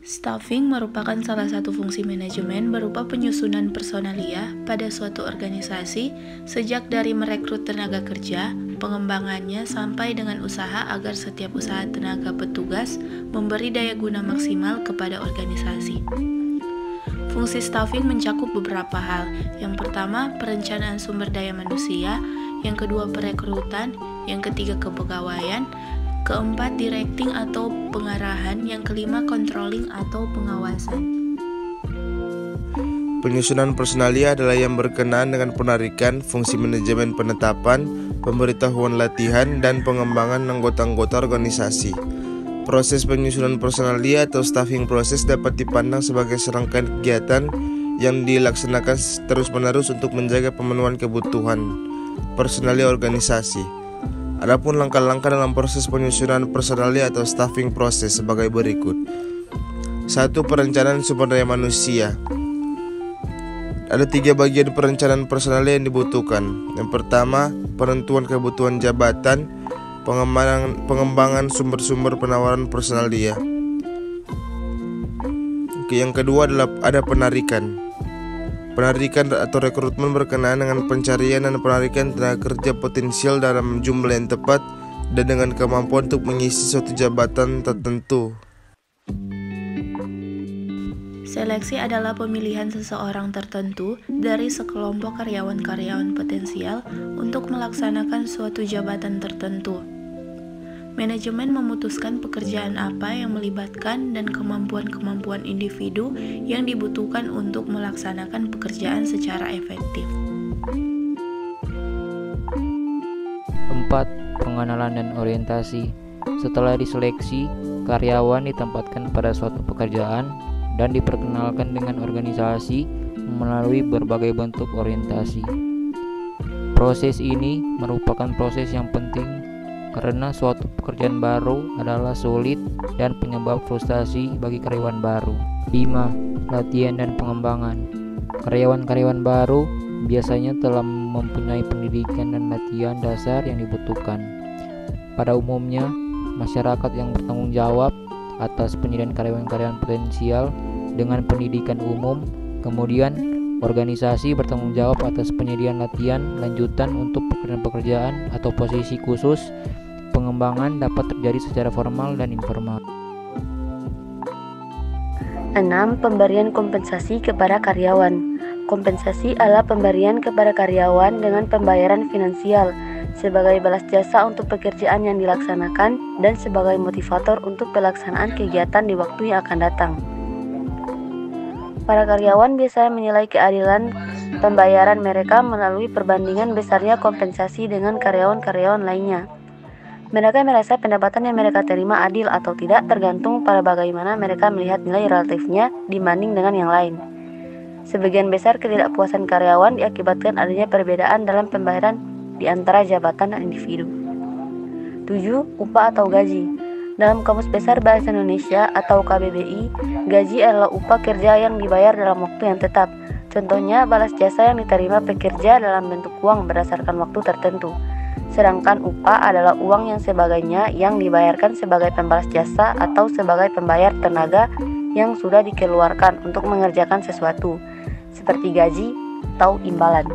Staffing merupakan salah satu fungsi manajemen berupa penyusunan personalia pada suatu organisasi, sejak dari merekrut tenaga kerja, pengembangannya sampai dengan usaha agar setiap usaha tenaga petugas memberi daya guna maksimal kepada organisasi. Fungsi staffing mencakup beberapa hal. Yang pertama, perencanaan sumber daya manusia, yang kedua, perekrutan, yang ketiga, kepegawaian, keempat, directing atau pengarahan, yang kelima, controlling atau pengawasan. Penyusunan personalia adalah yang berkenaan dengan penarikan, fungsi manajemen penetapan, pemberitahuan latihan, dan pengembangan anggota-anggota organisasi. Proses penyusunan personalia atau staffing proses dapat dipandang sebagai serangkaian kegiatan yang dilaksanakan terus-menerus untuk menjaga pemenuhan kebutuhan personalia organisasi. Adapun langkah-langkah dalam proses penyusunan personalia atau staffing proses sebagai berikut. 1. Perencanaan sumber daya manusia. Ada 3 bagian perencanaan personalia yang dibutuhkan. Yang pertama, penentuan kebutuhan jabatan, pengembangan sumber-sumber penawaran personalia. Yang kedua adalah ada penarikan. Penarikan atau rekrutmen berkenaan dengan pencarian dan penarikan tenaga kerja potensial dalam jumlah yang tepat dan dengan kemampuan untuk mengisi suatu jabatan tertentu. Seleksi adalah pemilihan seseorang tertentu dari sekelompok karyawan-karyawan potensial untuk melaksanakan suatu jabatan tertentu. Manajemen memutuskan pekerjaan apa yang melibatkan dan kemampuan-kemampuan individu yang dibutuhkan untuk melaksanakan pekerjaan secara efektif. 4. Pengenalan dan orientasi. Setelah diseleksi, karyawan ditempatkan pada suatu pekerjaan dan diperkenalkan dengan organisasi melalui berbagai bentuk orientasi. Proses ini merupakan proses yang penting karena suatu pekerjaan baru adalah sulit dan penyebab frustasi bagi karyawan baru. 5. Latihan dan pengembangan. Karyawan-karyawan baru biasanya telah mempunyai pendidikan dan latihan dasar yang dibutuhkan. Pada umumnya, masyarakat yang bertanggung jawab atas penyediaan karyawan-karyawan potensial dengan pendidikan umum, kemudian organisasi bertanggung jawab atas penyediaan latihan lanjutan untuk pekerjaan-pekerjaan atau posisi khusus. Pengembangan dapat terjadi secara formal dan informal. 6. Pemberian kompensasi kepada karyawan. Kompensasi adalah pemberian kepada karyawan dengan pembayaran finansial sebagai balas jasa untuk pekerjaan yang dilaksanakan dan sebagai motivator untuk pelaksanaan kegiatan di waktu yang akan datang. Para karyawan biasanya menilai keadilan pembayaran mereka melalui perbandingan besarnya kompensasi dengan karyawan-karyawan lainnya. Mereka merasa pendapatan yang mereka terima adil atau tidak tergantung pada bagaimana mereka melihat nilai relatifnya dibanding dengan yang lain. Sebagian besar ketidakpuasan karyawan diakibatkan adanya perbedaan dalam pembayaran di antara jabatan dan individu. 7. Upah atau gaji. Dalam Kamus Besar Bahasa Indonesia atau KBBI, gaji adalah upah kerja yang dibayar dalam waktu yang tetap. Contohnya, balas jasa yang diterima pekerja dalam bentuk uang berdasarkan waktu tertentu. Sedangkan upah adalah uang yang sebagainya yang dibayarkan sebagai pembalas jasa atau sebagai pembayar tenaga yang sudah dikeluarkan untuk mengerjakan sesuatu, seperti gaji atau imbalan.